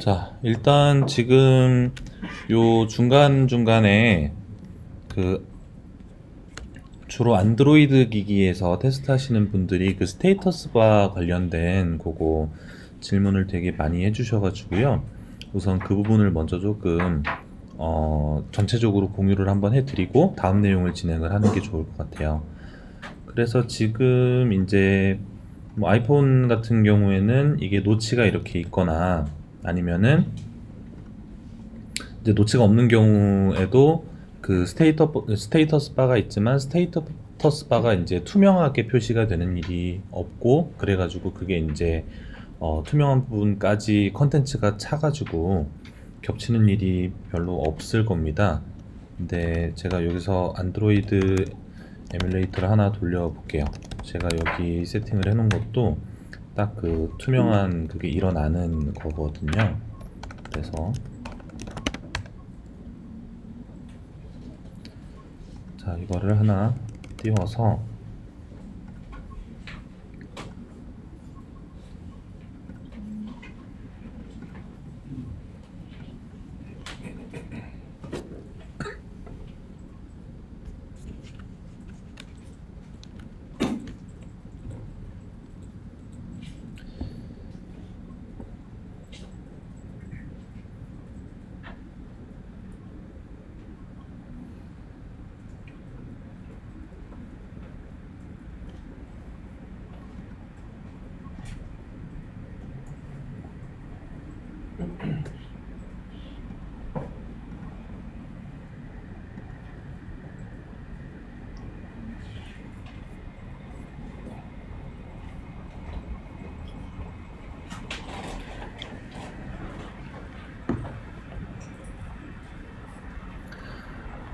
자, 일단 지금 요 중간중간에 그 주로 안드로이드 기기에서 테스트 하시는 분들이 그 스테이터스 바 관련된 그거 질문을 되게 많이 해주셔가지고요. 우선 그 부분을 먼저 조금 전체적으로 공유를 한번 해드리고 다음 내용을 진행을 하는 게 좋을 것 같아요. 그래서 지금 이제 뭐 아이폰 같은 경우에는 이게 노치가 이렇게 있거나 아니면은 이제 노치가 없는 경우에도 그 스테이터스 바가 있지만 스테이터스 바가 이제 투명하게 표시가 되는 일이 없고, 그래가지고 그게 이제 투명한 부분까지 컨텐츠가 차가지고 겹치는 일이 별로 없을 겁니다. 근데 제가 여기서 안드로이드 에뮬레이터를 하나 돌려볼게요. 제가 여기 세팅을 해놓은 것도 딱 그 투명한 그게 일어나는 거거든요. 그래서 자, 이거를 하나 띄워서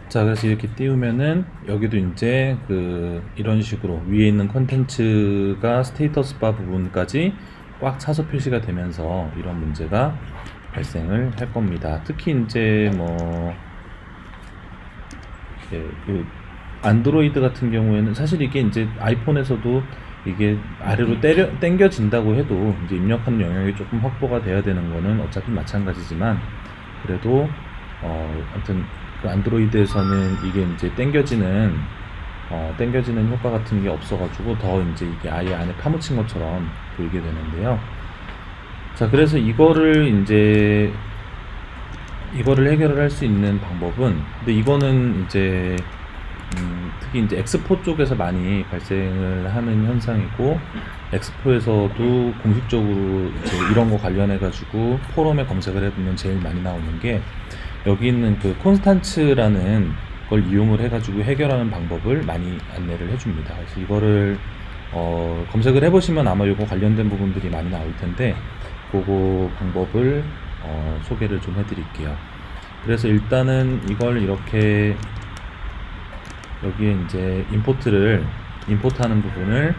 자, 그래서 이렇게 띄우면은 여기도 이제 그 이런 식으로 위에 있는 컨텐츠가 스테이터스 바 부분까지 꽉 차서 표시가 되면서 이런 문제가 발생을 할 겁니다. 특히 이제 뭐 그 안드로이드 같은 경우에는 사실 이게 이제 아이폰에서도 이게 아래로 당겨진다고 해도 이제 입력하는 영역이 조금 확보가 돼야 되는 거는 어차피 마찬가지지만, 그래도 아무튼 그 안드로이드에서는 이게 이제 당겨지는 효과 같은 게 없어가지고 더 이제 이게 아예 안에 파묻힌 것처럼 보이게 되는데요. 자, 그래서 이거를 해결을 할 수 있는 방법은, 근데 이거는 이제 특히 이제 엑스포 쪽에서 많이 발생을 하는 현상이고, 엑스포에서도 공식적으로 이제 이런 거 관련해 가지고 포럼에 검색을 해보면 제일 많이 나오는 게 여기 있는 그 콘스탄츠라는 걸 이용을 해 가지고 해결하는 방법을 많이 안내를 해줍니다. 그래서 이거를 검색을 해보시면 아마 이거 관련된 부분들이 많이 나올 텐데, 그거 방법을 소개를 좀 해드릴게요. 그래서 일단은 이걸 이렇게 여기에 이제 임포트하는 부분을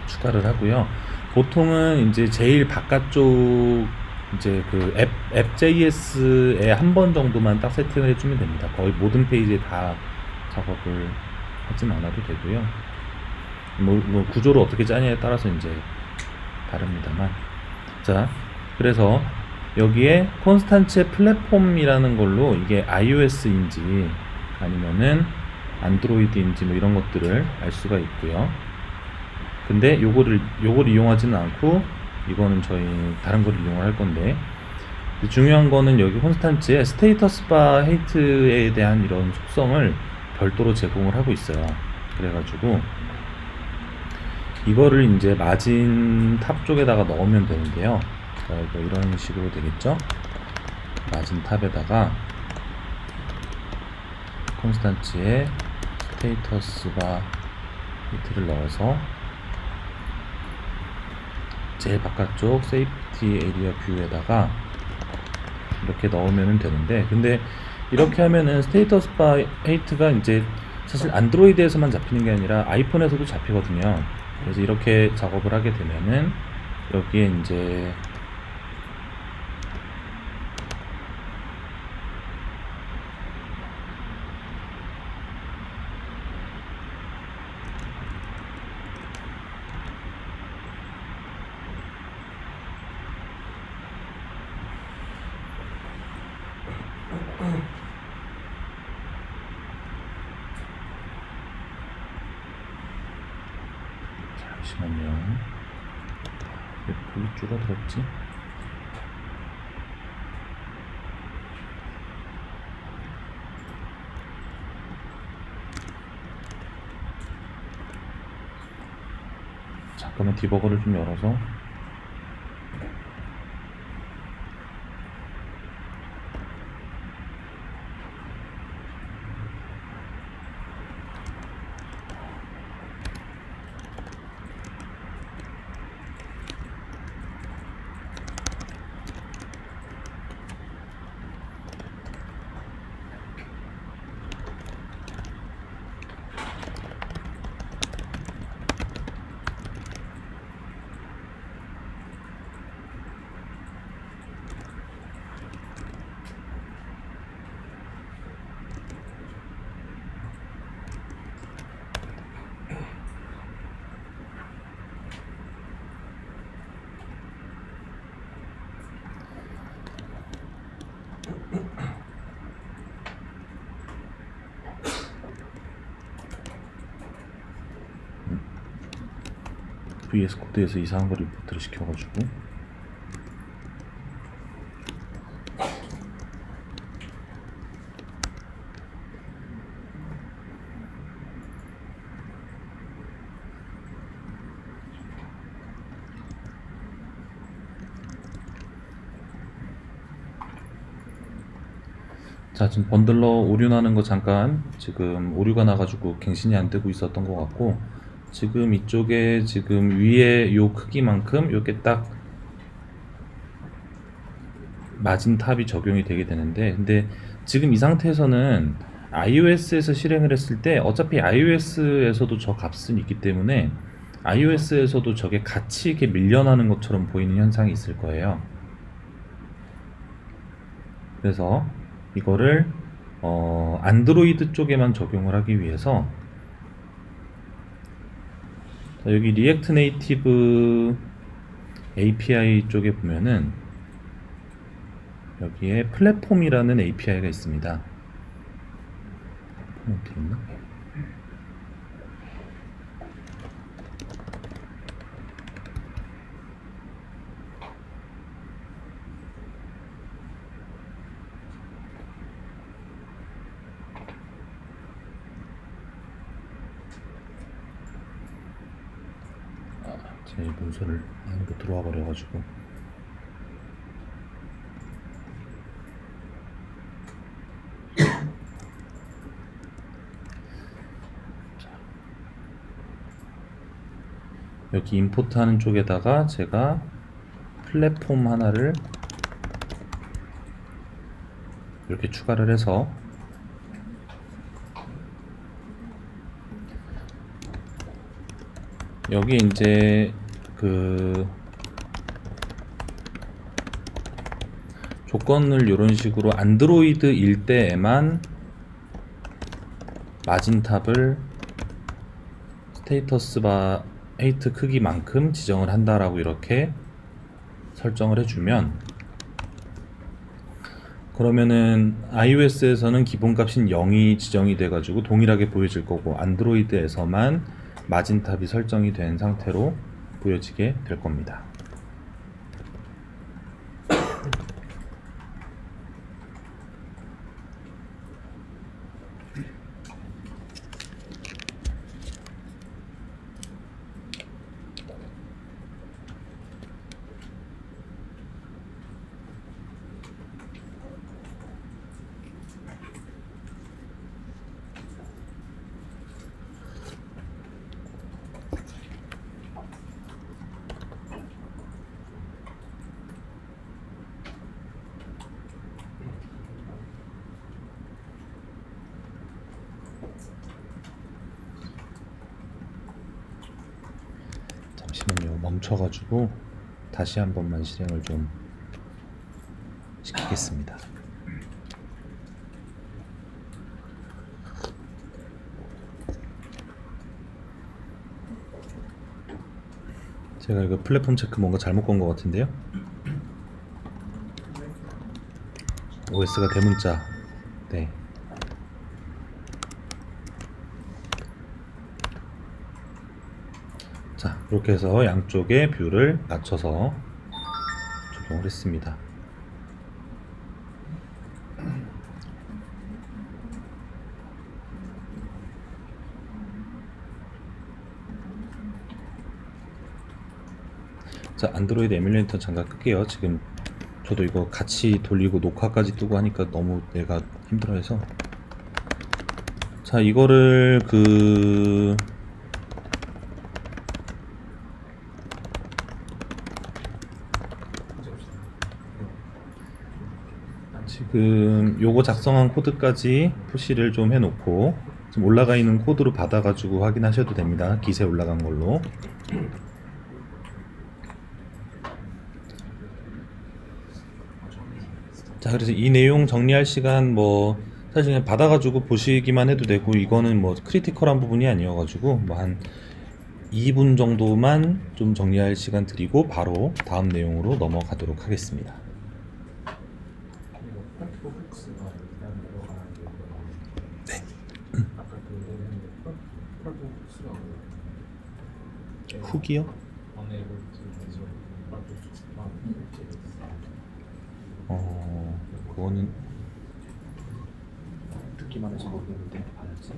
추가를 하고요. 보통은 이제 제일 바깥쪽 이제 그 앱.js에 한 번 정도만 딱 세팅을 해주면 됩니다. 거의 모든 페이지에 다 작업을 하진 않아도 되고요. 뭐 구조를 어떻게 짜냐에 따라서 이제 다릅니다만. 자, 그래서 여기에 콘스탄츠의 플랫폼이라는 걸로 이게 iOS인지 아니면은 안드로이드인지 뭐 이런 것들을 알 수가 있고요. 근데 요거를 이용하지는 않고 이거는 저희 다른 걸 이용할 건데, 중요한 거는 여기 콘스탄츠의 스테이터스 바 헤이트에 대한 이런 속성을 별도로 제공을 하고 있어요. 그래가지고 이거를 이제 마진 탑 쪽에다가 넣으면 되는데요. 자, 이거 이런 식으로 되겠죠. 마진 탑에다가 콘스탄츠의 스테이터스 바 히트를 넣어서 제일 바깥쪽 세이프티 에리어 뷰에다가 이렇게 넣으면 되는데, 근데 이렇게 하면은 스테이터스 바 헤이트가 이제 사실 안드로이드에서만 잡히는 게 아니라 아이폰에서도 잡히거든요. 그래서 이렇게 작업을 하게 되면은 여기에 이제 잠시만요. 왜 볼이 줄어들었지? 잠깐만 디버거를 좀 열어서. VS 코드에서 이상한 거 리포트를 시켜가지고. 자, 지금 번들러 오류 나는 거 잠깐 지금 오류가 나가지고 갱신이 안 되고 있었던 것 같고, 지금 이쪽에 지금 위에 요 크기만큼 요게 딱 마진 탑이 적용이 되게 되는데, 근데 지금 이 상태에서는 iOS에서 실행을 했을 때 어차피 iOS에서도 저 값은 있기 때문에 iOS에서도 저게 같이 이렇게 밀려나는 것처럼 보이는 현상이 있을 거예요. 그래서 이거를 안드로이드 쪽에만 적용을 하기 위해서, 자, 여기 리액트 네이티브 API 쪽에 보면은 여기에 플랫폼이라는 API가 있습니다. 어디 있나? 제 문서를 안으로 들어와 버려가지고. 여기 임포트 하는 쪽에다가 제가 플랫폼 하나를 이렇게 추가를 해서 여기 이제 그 조건을 이런 식으로 안드로이드일 때에만 마진탑을 스테이터스 바 헤이트 크기만큼 지정을 한다라고 이렇게 설정을 해주면, 그러면은 iOS에서는 기본값인 0이 지정이 돼가지고 동일하게 보여질 거고, 안드로이드에서만 마진탑이 설정이 된 상태로 보여지게 될 겁니다. 잠시만요, 멈춰가지고 다시 한 번만 실행을 좀 시키겠습니다. 제가 이거 플랫폼 체크 뭔가 잘못 건 것 같은데요. OS가 대문자 네. 자, 이렇게 해서 양쪽의 뷰를 맞춰서 적용을 했습니다. 자, 안드로이드 에뮬레이터 잠깐 끌게요. 지금 저도 이거 같이 돌리고 녹화까지 뜨고 하니까 너무 내가 힘들어해서. 자, 이거를 지금 요거 작성한 코드까지 푸시를 좀 해놓고 지금 올라가 있는 코드로 받아가지고 확인하셔도 됩니다. 기세 올라간 걸로. 자, 그래서 이 내용 정리할 시간 뭐 사실 그냥 받아가지고 보시기만 해도 되고, 이거는 뭐 크리티컬한 부분이 아니어가지고 뭐 한 2분 정도만 좀 정리할 시간 드리고 바로 다음 내용으로 넘어가도록 하겠습니다. 네. 훅이요? 그거는 듣기만 해서 모르겠는데 봐야지.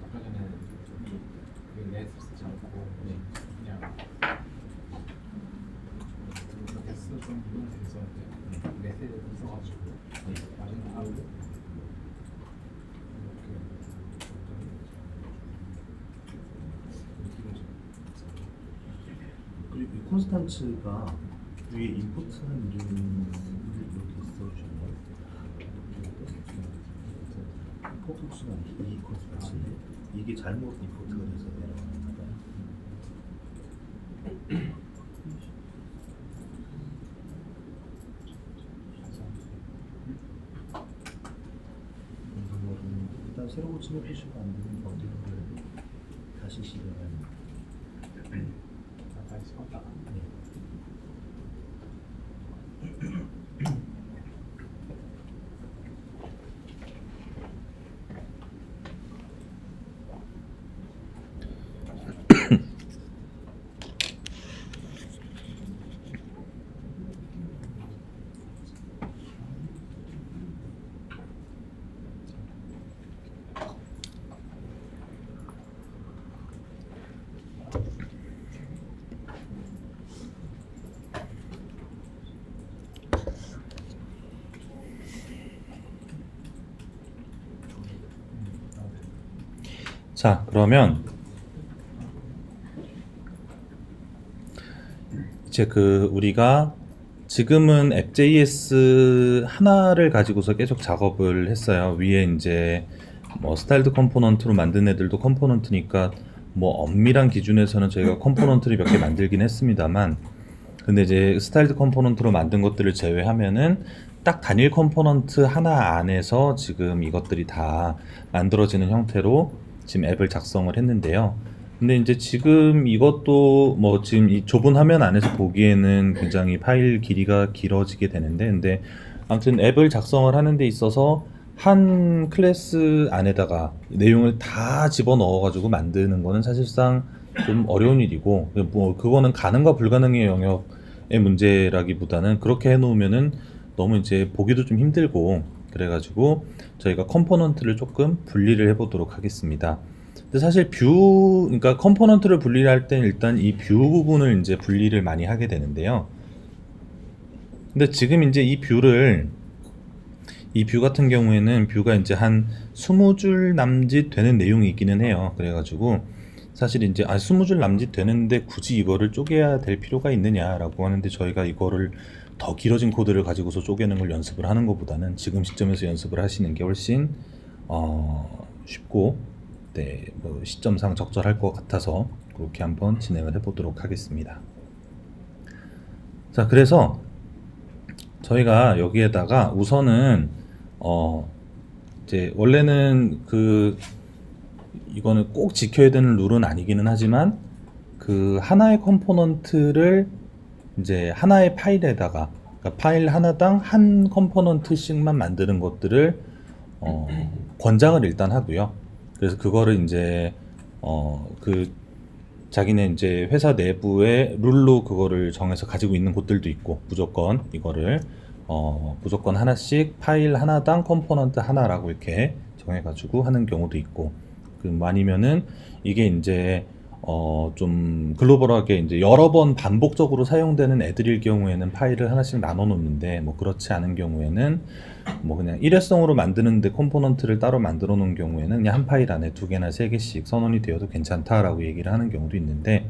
아까 전에 넷 쓰지 않고 그냥 S 좀 이용돼 있었는데 넷에 있어가지고 마지막으로 그리고 이 콘스탄츠가 위에 인포트한 이름을 이렇게 써주셨나요? 포토스가 이 콘스탄츠인데 이게 잘못 인포트가 돼서 내려가나 봐요. 일단 새로 고치면 표시가 안 되는 어디로 다시 실행하는. 다시 썼다가 네. 자, 그러면 이제 우리가 지금은 앱.js 하나를 가지고서 계속 작업을 했어요. 위에 이제 뭐 스타일드 컴포넌트로 만든 애들도 컴포넌트니까 뭐 엄밀한 기준에서는 저희가 컴포넌트를 몇 개 만들긴 했습니다만, 근데 이제 스타일드 컴포넌트로 만든 것들을 제외하면은 딱 단일 컴포넌트 하나 안에서 지금 이것들이 다 만들어지는 형태로 지금 앱을 작성을 했는데요. 근데 이제 지금 이것도 뭐 지금 이 좁은 화면 안에서 보기에는 굉장히 파일 길이가 길어지게 되는데, 근데 아무튼 앱을 작성을 하는 데 있어서 한 클래스 안에다가 내용을 다 집어넣어 가지고 만드는 거는 사실상 좀 어려운 일이고, 뭐 그거는 가능과 불가능의 영역의 문제라기보다는 그렇게 해놓으면은 너무 이제 보기도 좀 힘들고, 그래가지고 저희가 컴포넌트를 조금 분리를 해보도록 하겠습니다. 근데 사실 그러니까 컴포넌트를 분리를 할 땐 일단 이 뷰 부분을 이제 분리를 많이 하게 되는데요. 근데 지금 이제 이 뷰 같은 경우에는 뷰가 이제 한 20줄 남짓 되는 내용이 있기는 해요. 그래가지고 사실 이제 20줄 남짓 되는데 굳이 이거를 쪼개야 될 필요가 있느냐라고 하는데, 저희가 이거를 더 길어진 코드를 가지고서 쪼개는 걸 연습을 하는 것보다는 지금 시점에서 연습을 하시는 게 훨씬 쉽고, 네, 뭐 시점상 적절할 것 같아서 그렇게 한번 진행을 해보도록 하겠습니다. 자, 그래서 저희가 여기에다가 우선은 이제 원래는 이거는 꼭 지켜야 되는 룰은 아니기는 하지만 하나의 컴포넌트를 이제 하나의 파일에다가 그러니까 파일 하나당 한 컴포넌트씩만 만드는 것들을 권장을 일단 하고요. 그래서 그거를 이제 그 자기네 이제 회사 내부의 룰로 그거를 정해서 가지고 있는 곳들도 있고, 무조건 이거를 무조건 하나씩 파일 하나당 컴포넌트 하나라고 이렇게 정해가지고 하는 경우도 있고, 뭐 아니면은 이게 이제 좀 글로벌하게 이제 여러 번 반복적으로 사용되는 애들일 경우에는 파일을 하나씩 나눠 놓는데, 뭐 그렇지 않은 경우에는 뭐 그냥 일회성으로 만드는데 컴포넌트를 따로 만들어 놓은 경우에는 그냥 한 파일 안에 2개나 3개씩 선언이 되어도 괜찮다라고 얘기를 하는 경우도 있는데,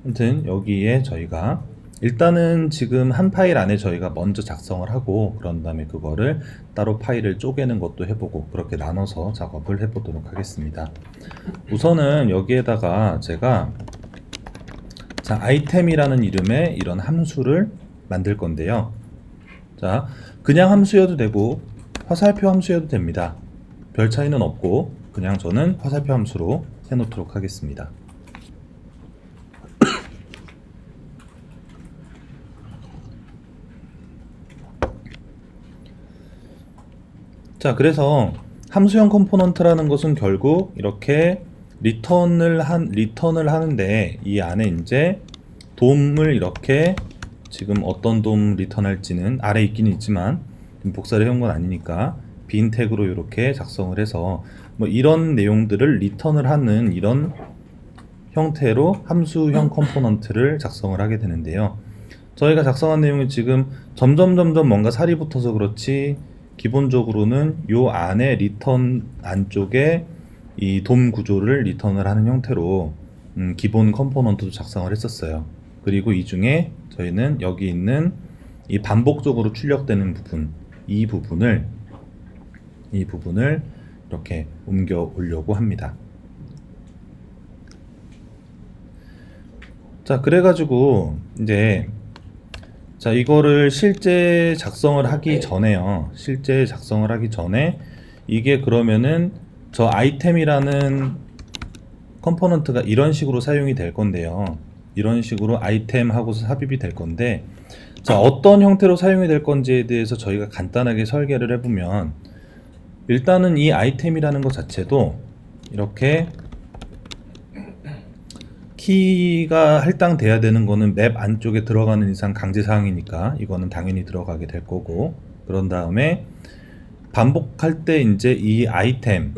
아무튼 여기에 저희가 일단은 지금 한 파일 안에 저희가 먼저 작성을 하고, 그런 다음에 그거를 따로 파일을 쪼개는 것도 해보고, 그렇게 나눠서 작업을 해보도록 하겠습니다. 우선은 여기에다가 제가 자, 아이템이라는 이름의 이런 함수를 만들 건데요. 자, 그냥 함수여도 되고 화살표 함수여도 됩니다. 별 차이는 없고 그냥 저는 화살표 함수로 해놓도록 하겠습니다. 자, 그래서 함수형 컴포넌트라는 것은 결국 이렇게 리턴을 하는데, 이 안에 이제 돔을 이렇게 지금 어떤 돔 리턴할지는 아래 있기는 있지만 복사를 해온 건 아니니까 빈 태그로 이렇게 작성을 해서 뭐 이런 내용들을 리턴을 하는 이런 형태로 함수형 컴포넌트를 작성을 하게 되는데요. 저희가 작성한 내용이 지금 점점 뭔가 살이 붙어서 그렇지, 기본적으로는 요 안에 리턴 안쪽에 이 돔 구조를 리턴을 하는 형태로 기본 컴포넌트도 작성을 했었어요. 그리고 이 중에 저희는 여기 있는 이 반복적으로 출력되는 부분, 이 부분을 이렇게 옮겨 오려고 합니다. 자, 그래가지고 이제 자, 이거를 실제 작성을 하기 전에요. 실제 작성을 하기 전에 이게 그러면은 저 아이템이라는 컴포넌트가 이런 식으로 사용이 될 건데요. 이런 식으로 아이템하고서 삽입이 될 건데, 자, 어떤 형태로 사용이 될 건지에 대해서 저희가 간단하게 설계를 해보면, 일단은 이 아이템이라는 것 자체도 이렇게 키가 할당돼야 되는 거는 맵 안쪽에 들어가는 이상 강제사항이니까 이거는 당연히 들어가게 될 거고, 그런 다음에 반복할 때 이제 이 아이템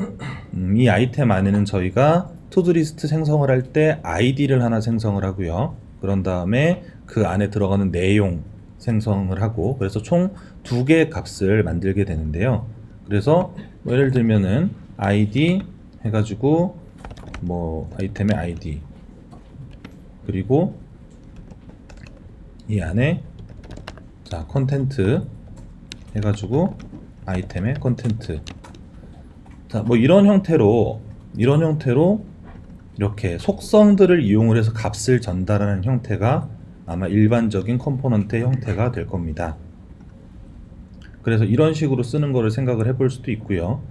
안에는 저희가 투두리스트 생성을 할 때 아이디를 하나 생성을 하고요. 그런 다음에 그 안에 들어가는 내용 생성을 하고, 그래서 총 2개의 값을 만들게 되는데요. 그래서 뭐 예를 들면은 id 해가지고 뭐 아이템의 id, 그리고 이 안에 자 컨텐트 해가지고 아이템의 컨텐트, 자 뭐 이런 형태로 이렇게 속성들을 이용을 해서 값을 전달하는 형태가 아마 일반적인 컴포넌트의 형태가 될 겁니다. 그래서 이런 식으로 쓰는 거를 생각을 해볼 수도 있고요.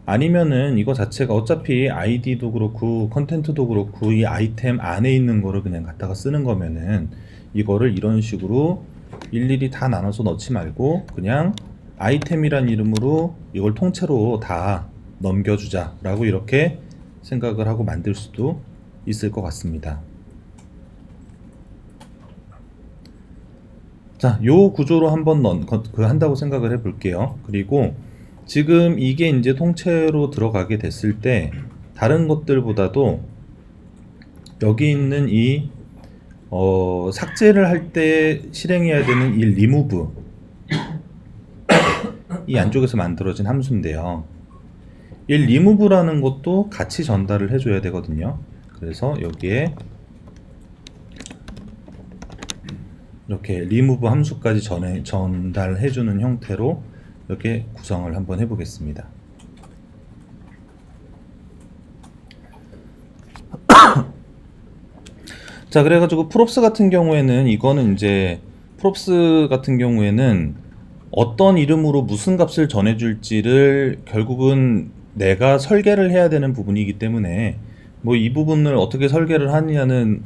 아니면은 이거 자체가 어차피 아이디도 그렇고 컨텐트도 그렇고 이 아이템 안에 있는 거를 그냥 갖다가 쓰는 거면은 이거를 이런 식으로 일일이 다 나눠서 넣지 말고 그냥 아이템이란 이름으로 이걸 통째로 다 넘겨주자 라고 이렇게 생각을 하고 만들 수도 있을 것 같습니다. 자, 요 구조로 한번 한다고 생각을 해 볼게요. 그리고 지금 이게 이제 통째로 들어가게 됐을 때 다른 것들보다도 여기 있는 이 삭제를 할 때 실행해야 되는 이 remove, 이 안쪽에서 만들어진 함수인데요. 이 remove라는 것도 같이 전달을 해줘야 되거든요. 그래서 여기에 이렇게 remove 함수까지 전달해주는 형태로 이렇게 구성을 한번 해보겠습니다. 자, 그래가지고 props 같은 경우에는 이거는 이제 props 같은 경우에는 어떤 이름으로 무슨 값을 전해줄지를 결국은 내가 설계를 해야 되는 부분이기 때문에 뭐 이 부분을 어떻게 설계를 하느냐는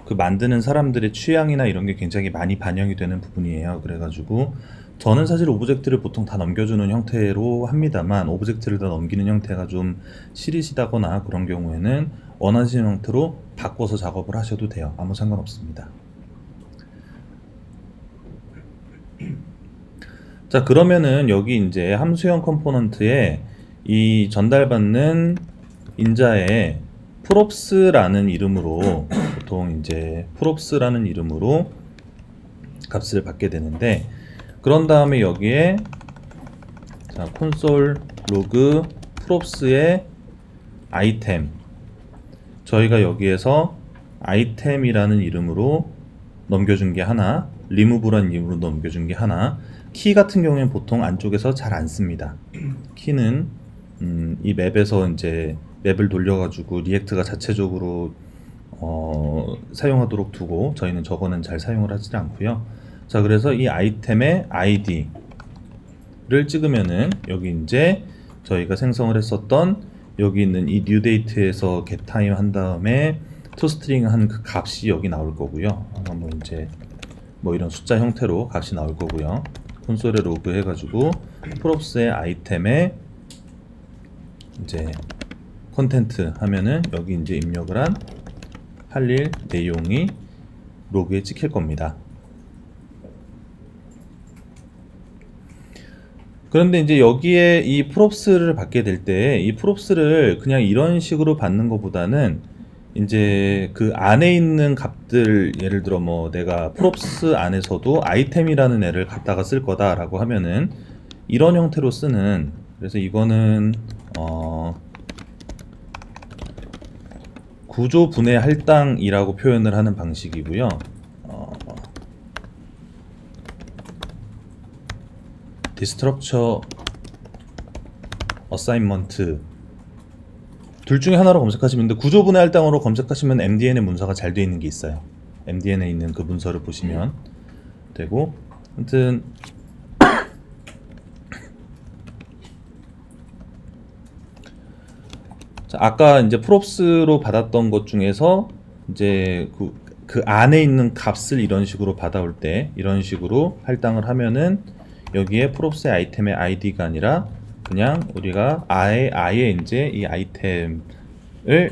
그 만드는 사람들의 취향이나 이런 게 굉장히 많이 반영이 되는 부분이에요. 그래가지고 저는 사실 오브젝트를 보통 다 넘겨주는 형태로 합니다만, 오브젝트를 다 넘기는 형태가 좀 시리시다거나 그런 경우에는 원하시는 형태로 바꿔서 작업을 하셔도 돼요. 아무 상관없습니다. 자, 그러면은 여기 이제 함수형 컴포넌트에 이 전달받는 인자에 props라는 이름으로, 보통 이제 props라는 이름으로 값을 받게 되는데, 그런 다음에 여기에 자, 콘솔 로그 props의 아이템, 저희가 여기에서 아이템이라는 이름으로 넘겨준 게 하나, remove라는 이름으로 넘겨준 게 하나, 키 같은 경우에는 보통 안쪽에서 잘 안 씁니다. 키는 이 맵에서 이제 맵을 돌려가지고 리액트가 자체적으로 사용하도록 두고, 저희는 저거는 잘 사용을 하지 않고요. 자, 그래서 이 아이템의 id를 찍으면은 여기 이제 저희가 생성을 했었던 여기 있는 이 뉴데이트에서 getTime 한 다음에 toString 한 그 값이 여기 나올 거고요. 뭐 이제 뭐 이런 숫자 형태로 값이 나올 거고요. 콘솔에 로그 해가지고 props의 아이템에 이제 컨텐트 하면은 여기 이제 입력을 한 할 일 내용이 로그에 찍힐 겁니다. 그런데 이제 여기에 이 props를 받게 될 때, 이 props를 그냥 이런 식으로 받는 것보다는 이제 그 안에 있는 값들, 예를 들어 뭐 내가 props 안에서도 아이템이라는 애를 갖다가 쓸 거다라고 하면은 이런 형태로 쓰는, 그래서 이거는 구조 분해 할당이라고 표현을 하는 방식이고요. 디스트럭처 어사인먼트 둘 중에 하나로 검색하시면 되는데, 구조 분해 할당으로 검색하시면 MDN의 문서가 잘 되어 있는 게 있어요. MDN에 있는 그 문서를 보시면 되고, 아무튼 자, 아까 이제 props로 받았던 것 중에서 이제 그 안에 있는 값을 이런 식으로 받아올 때, 이런 식으로 할당을 하면은 여기에 props의 아이템의 id가 아니라 그냥 우리가 아예 이제 이 아이템을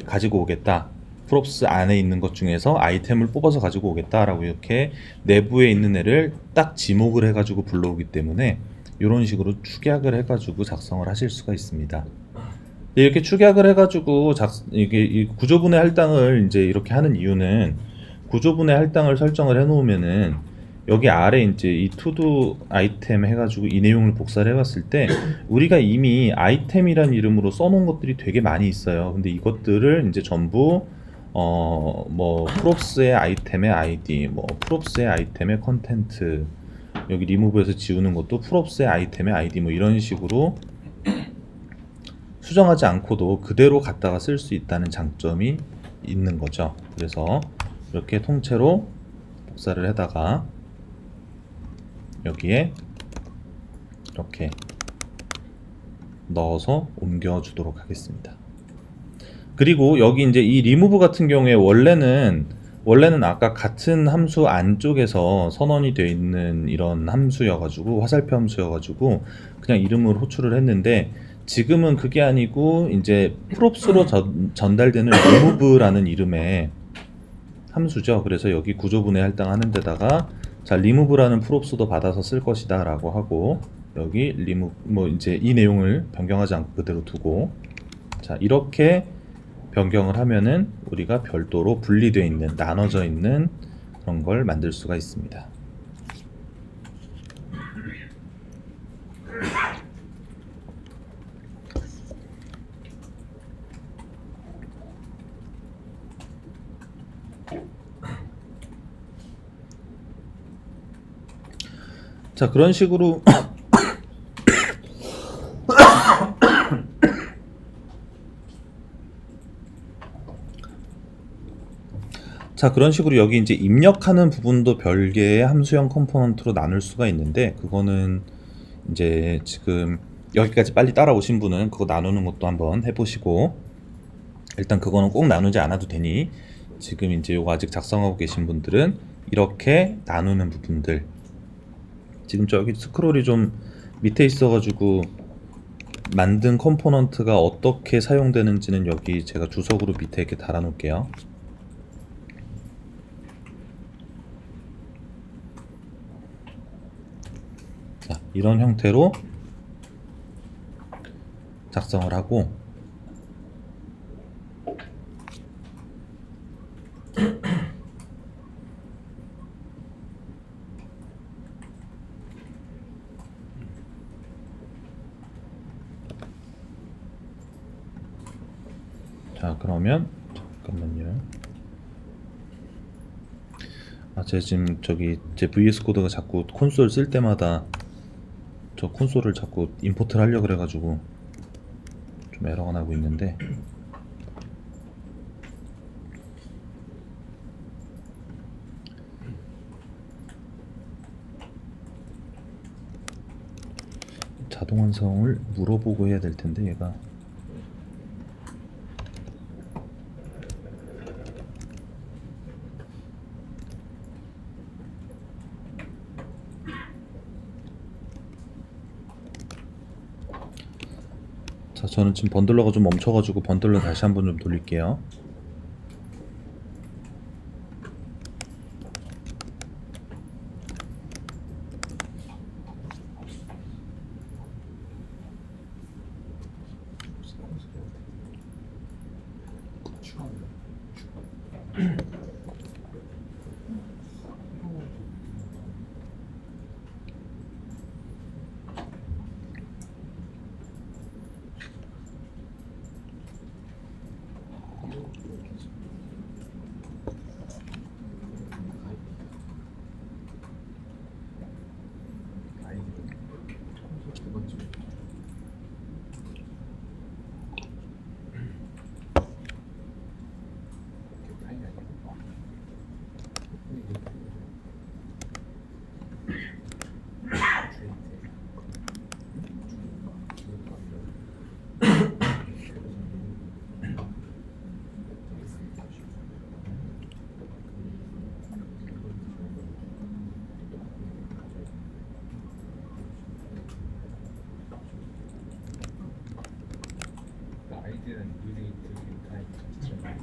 가지고 오겠다, props 안에 있는 것 중에서 아이템을 뽑아서 가지고 오겠다라고 이렇게 내부에 있는 애를 딱 지목을 해가지고 불러오기 때문에 이런 식으로 축약을 해가지고 작성을 하실 수가 있습니다. 이렇게 축약을 해가지고 이게 이 구조분해 할당을 이제 이렇게 하는 이유는, 구조분해 할당을 설정을 해놓으면은 여기 아래 이제 이 to-do 아이템 해가지고 이 내용을 복사를 해봤을 때 우리가 이미 아이템이란 이름으로 써놓은 것들이 되게 많이 있어요. 근데 이것들을 이제 전부 뭐 props의 아이템의 id, 뭐 props의 아이템의 컨텐트, 여기 리무브에서 지우는 것도 props의 아이템의 id, 뭐 이런 식으로 수정하지 않고도 그대로 갖다가 쓸 수 있다는 장점이 있는 거죠. 그래서 이렇게 통째로 복사를 해다가 여기에 이렇게 넣어서 옮겨 주도록 하겠습니다. 그리고 여기 이제 이 remove 같은 경우에 원래는 아까 같은 함수 안쪽에서 선언이 되어 있는 이런 함수여가지고, 화살표 함수여가지고 그냥 이름으로 호출을 했는데, 지금은 그게 아니고 이제 props로 전달되는 remove라는 이름의 함수죠. 그래서 여기 구조분해 할당하는 데다가 자, remove라는 props도 받아서 쓸 것이다 라고 하고, 여기 remove 뭐 이제 이 내용을 변경하지 않고 그대로 두고, 자, 이렇게 변경을 하면은 우리가 별도로 분리되어 있는, 나눠져 있는 그런 걸 만들 수가 있습니다. 자, 그런 식으로 자, 그런 식으로 여기 이제 입력하는 부분도 별개의 함수형 컴포넌트로 나눌 수가 있는데, 그거는 이제 지금 여기까지 빨리 따라오신 분은 그거 나누는 것도 한번 해보시고, 일단 그거는 꼭 나누지 않아도 되니 지금 이제 요거 아직 작성하고 계신 분들은 이렇게 나누는 부분들, 지금 저기 스크롤이 좀 밑에 있어가지고 만든 컴포넌트가 어떻게 사용되는지는 여기 제가 주석으로 밑에 이렇게 달아 놓을게요. 자, 이런 형태로 작성을 하고, 자 그러면 잠깐만요. 제가 지금 저기 제 VS 코드가 자꾸 콘솔 쓸 때마다 저 콘솔을 자꾸 임포트를 하려고 그래가지고 좀 에러가 나고 있는데, 자동 완성을 물어보고 해야 될 텐데 얘가 자, 저는 지금 번들러가 좀 멈춰가지고 번들러 다시 한번 좀 돌릴게요. 아이디는 뉴데이트 타입 시간이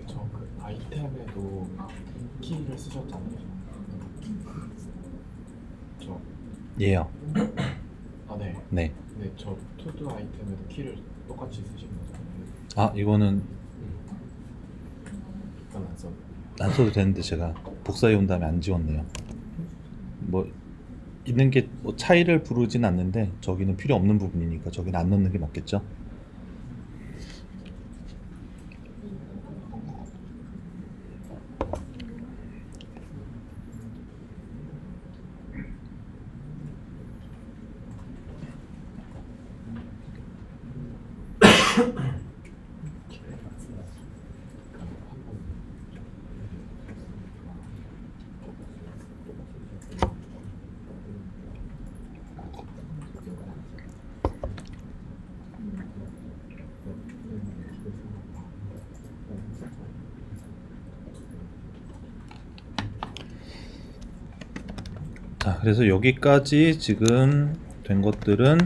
저그 아이템에도 키를 쓰셨잖아요. 저, 예요. 네. 네. 근데 저 투두 아이템에도 키를 똑같이 쓰신 거잖아요. 아, 이거는 이건 안 써. 안 써도 되는데 제가 복사해 온 다음에 안 지웠네요. 뭐 있는 게 뭐 차이를 부르진 않는데 저기는 필요 없는 부분이니까 저기는 안 넣는 게 맞겠죠. 자, 그래서 여기까지 지금 된 것들은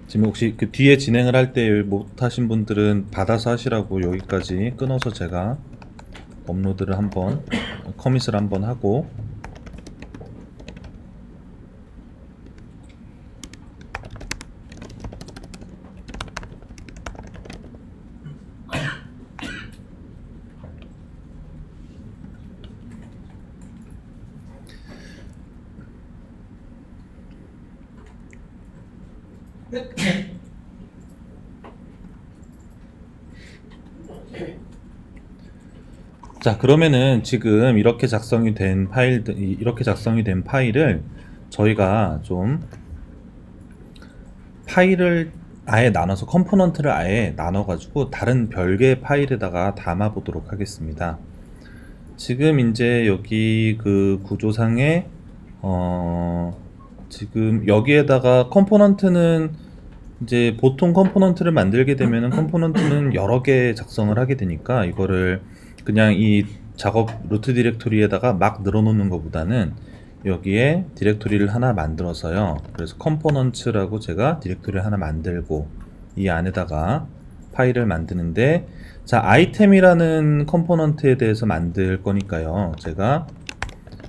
지금 혹시 그 뒤에 진행을 할 때 못하신 분들은 받아서 하시라고 여기까지 끊어서 제가 업로드를 한번 커밋을 한번 하고 자, 그러면은 지금 이렇게 작성이 된 파일을 저희가 좀 파일을 아예 나눠서 컴포넌트를 아예 나눠 가지고 다른 별개의 파일에다가 담아 보도록 하겠습니다. 지금 이제 여기 그 구조상에 지금 여기에다가 컴포넌트는 이제 보통 컴포넌트를 만들게 되면은 컴포넌트는 여러 개 작성을 하게 되니까 이거를 그냥 이 작업 루트 디렉토리에다가 막 늘어놓는 것보다는 여기에 디렉토리를 하나 만들어서요. 그래서 컴포넌츠라고 제가 디렉토리를 하나 만들고 이 안에다가 파일을 만드는데, 자, 아이템이라는 컴포넌트에 대해서 만들 거니까요. 제가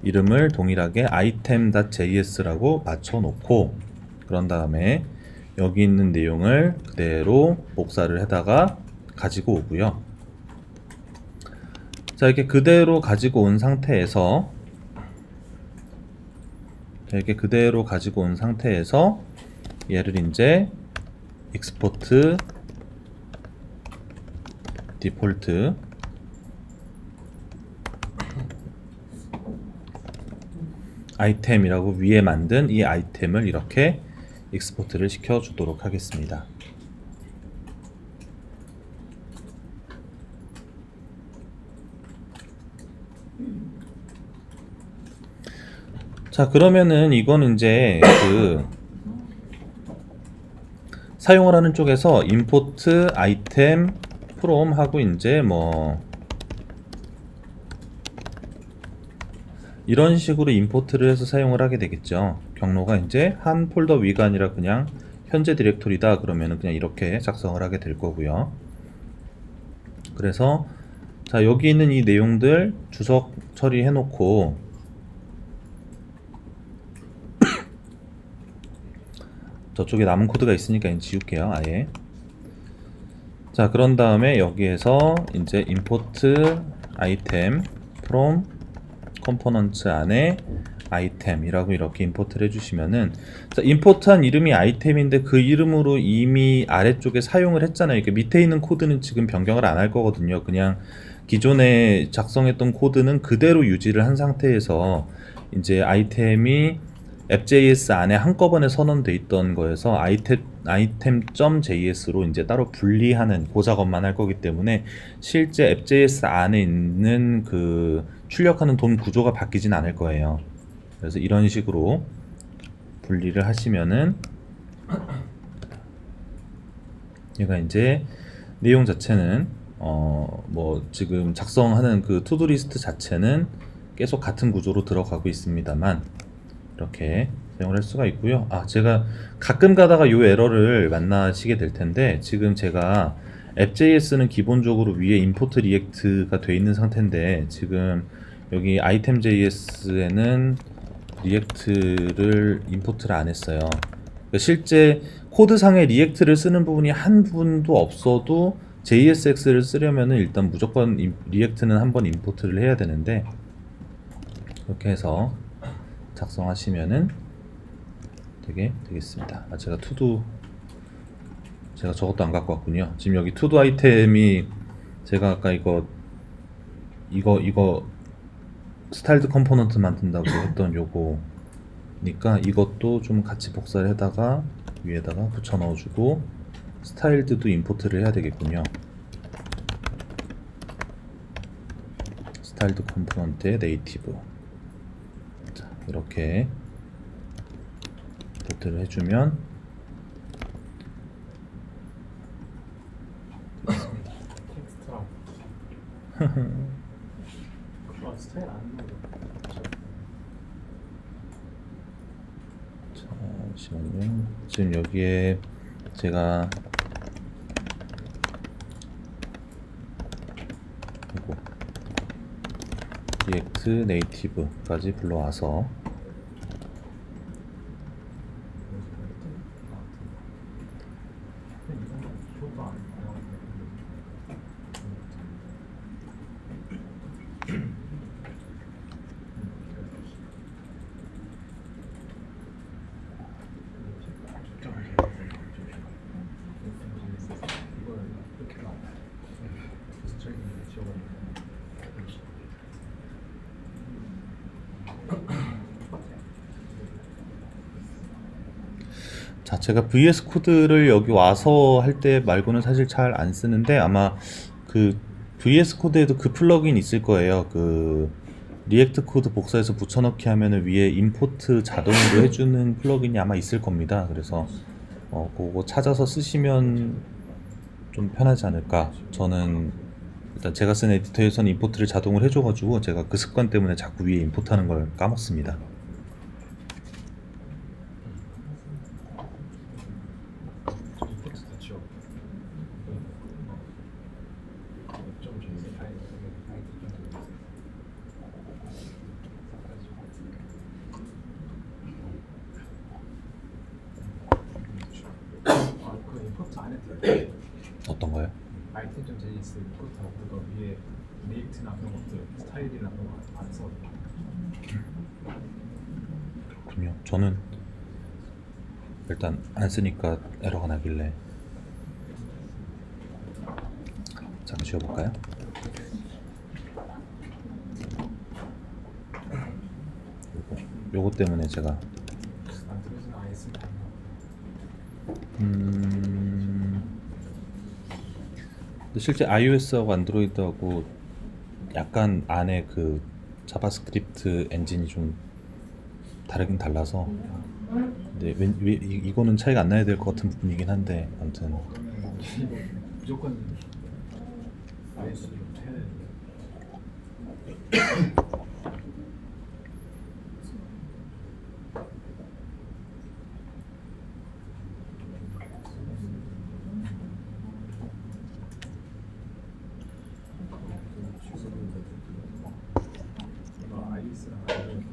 이름을 동일하게 item.js라고 맞춰 놓고 그런 다음에 여기 있는 내용을 그대로 복사를 해다가 가지고 오고요. 자, 이렇게 그대로 가지고 온 상태에서 얘를 이제 export default 아이템이라고 위에 만든 이 아이템을 이렇게 익스포트를 시켜 주도록 하겠습니다. 자, 그러면은 이거는 이제 그 사용을 하는 쪽에서 import item from 하고 이제 뭐 이런 식으로 임포트를 해서 사용을 하게 되겠죠. 경로가 이제 한 폴더 위가 아니라 그냥 현재 디렉토리다 그러면은 그냥 이렇게 작성을 하게 될 거고요. 그래서 자, 여기 있는 이 내용들 주석 처리해 놓고 저쪽에 남은 코드가 있으니까 이제 지울게요. 아예. 자, 그런 다음에 여기에서 이제 import item from 컴포넌트 안에 아이템이라고 이렇게 임포트를 해주시면은, 자, 임포트한 이름이 아이템인데 그 이름으로 이미 아래쪽에 사용을 했잖아요. 이렇게 밑에 있는 코드는 지금 변경을 안 할 거거든요. 그냥 기존에 작성했던 코드는 그대로 유지를 한 상태에서 이제 아이템이 앱.js 안에 한꺼번에 선언돼 있던 거여서 item.js로 이제 따로 분리하는 그 작업만 할 거기 때문에 실제 앱.js 안에 있는 그 출력하는 돔 구조가 바뀌진 않을 거예요. 그래서 이런 식으로 분리를 하시면은 얘가 이제 내용 자체는 뭐 지금 작성하는 그 투두 리스트 자체는 계속 같은 구조로 들어가고 있습니다만 이렇게 사용을 할 수가 있고요. 아, 제가 가끔 가다가 요 에러를 만나시게 될 텐데, 지금 제가 앱.js는 기본적으로 위에 import react가 돼 있는 상태인데 지금 여기 item.js에는 리액트를 임포트를 안 했어요. 그러니까 실제 코드상에 리액트를 쓰는 부분이 한 부분도 없어도 JSX를 쓰려면은 일단 무조건 리액트는 한번 임포트를 해야 되는데, 이렇게 해서 작성하시면은 되겠습니다. 아, 제가 저것도 안 갖고 왔군요. 지금 여기 투두 아이템이 제가 아까 이거 스타일드 컴포넌트 만든다고 했던 요거니까 이것도 좀 같이 복사를 해다가 위에다가 붙여 넣어주고 스타일드도 임포트를 해야 되겠군요. 스타일드 컴포넌트의 네이티브. 자, 이렇게 임포트를 해주면 텍스트랑 그런 스타일 안 나오고. 잠시만요. 지금 여기에 제가 이거 리액트 네이티브까지 불러와서 자, 제가 VS 코드를 여기 와서 할 때 말고는 사실 잘 안 쓰는데 아마 그 VS 코드에도 그 플러그인 있을 거예요. 그 리액트 코드 복사해서 붙여넣기 하면은 위에 임포트 자동으로 해주는 플러그인이 아마 있을 겁니다. 그래서 그거 찾아서 쓰시면 좀 편하지 않을까. 저는 일단 제가 쓴 에디터에서는 임포트를 자동으로 해줘가지고 제가 그 습관 때문에 자꾸 위에 임포트하는 걸 까먹습니다. 텍스트 지워. 좀 저기 그 임포트 안 해도 돼. 어떤 거요? 아이템 좀 제니스 임포트하고 그거 위에 리액트나 그런 것들 스타일이나 그런 거안 써. 그렇군요. 저는 일단 안 쓰니까 에러가 나길래 잠깐 지워볼까요? 요거 때문에 제가 안 들어서 아예 쓰면 안 근데 실제 iOS하고 안드로이드하고 약간 안에 그 자바스크립트 엔진이 좀 다르긴 달라서 근데 이거는 차이가 안 나야 될 것 같은 부분이긴 한데 아무튼 이거 무조건 iOS로 해야 되는데. 이거 iOS랑 안드로이드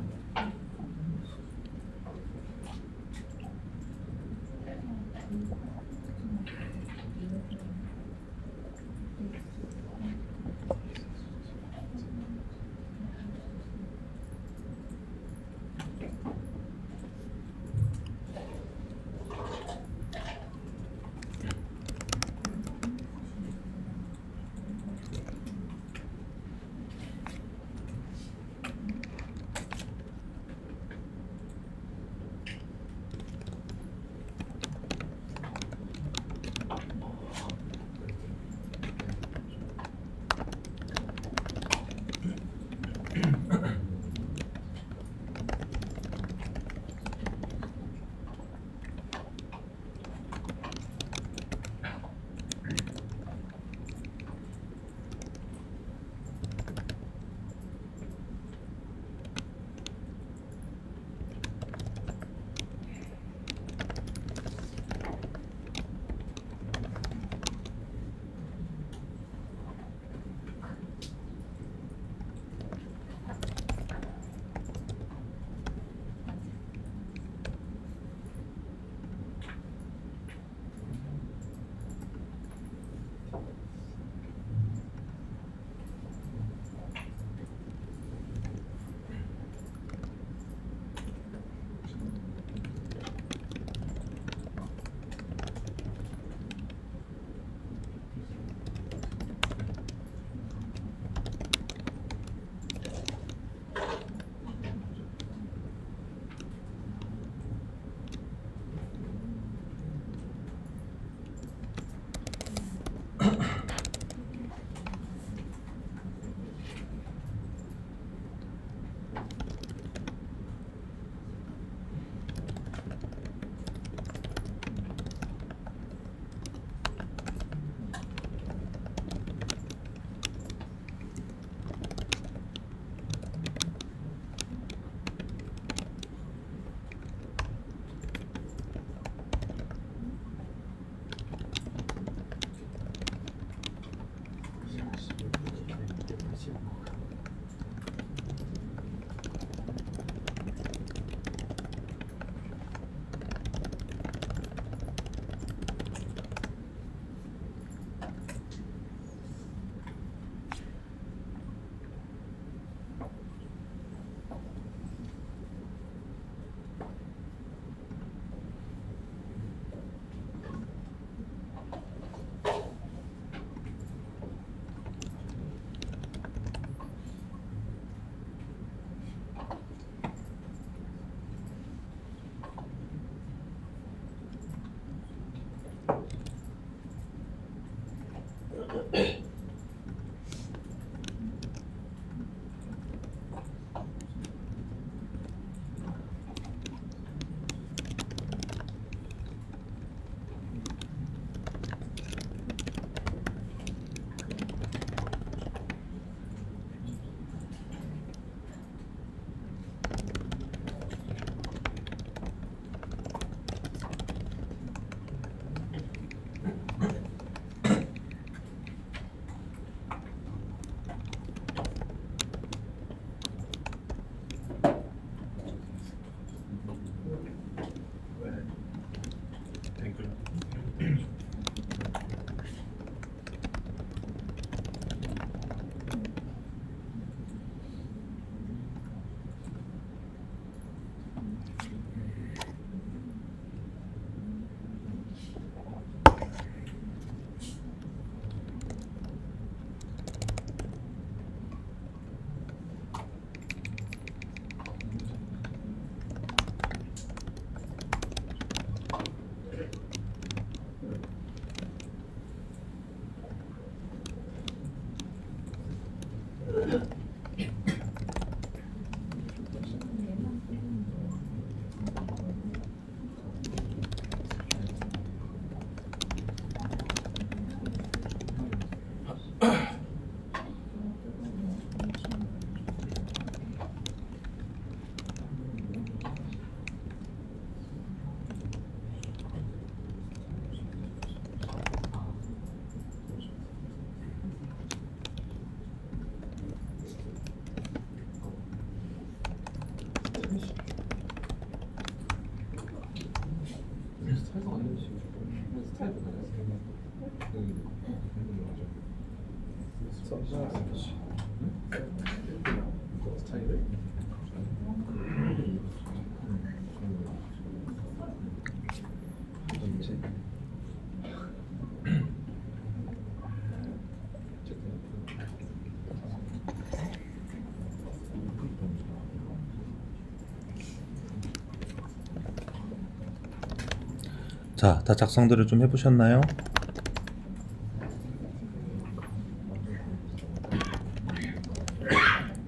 자, 다 작성들을 좀 해보셨나요?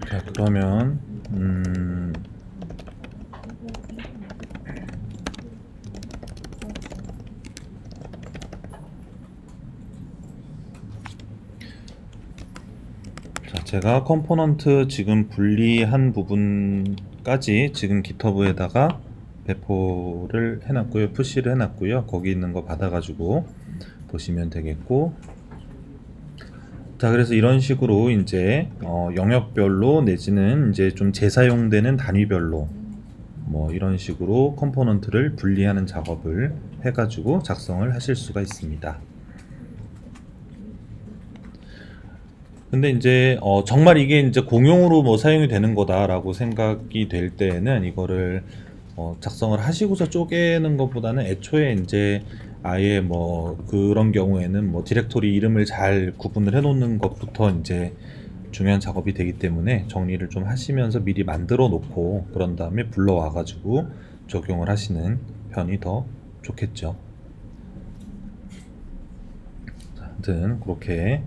자, 그러면 자, 제가 컴포넌트 지금 분리한 부분까지 지금 깃허브에다가 배포를 해놨고요, 푸시를 해놨고요. 거기 있는 거 받아가지고 보시면 되겠고, 자, 그래서 이런 식으로 이제 영역별로 내지는 이제 좀 재사용되는 단위별로 뭐 이런 식으로 컴포넌트를 분리하는 작업을 해가지고 작성을 하실 수가 있습니다. 근데 이제 정말 이게 이제 공용으로 뭐 사용이 되는 거다라고 생각이 될 때에는 이거를 작성을 하시고서 쪼개는 것보다는 애초에 이제 아예 뭐 그런 경우에는 뭐 디렉토리 이름을 잘 구분을 해 놓는 것부터 이제 중요한 작업이 되기 때문에 정리를 좀 하시면서 미리 만들어 놓고 그런 다음에 불러와 가지고 적용을 하시는 편이 더 좋겠죠. 자, 아무튼 그렇게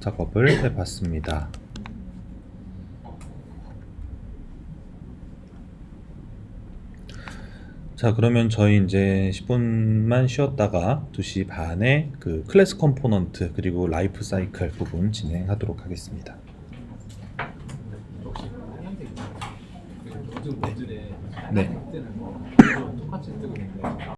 작업을 해 봤습니다. 자, 그러면 저희 이제 10분만 쉬었다가 2시 반에 그 클래스 컴포넌트 그리고 라이프 사이클 부분 진행하도록 하겠습니다. 혹시 하얀색 있잖아요. 그 요즘 모듈에 네.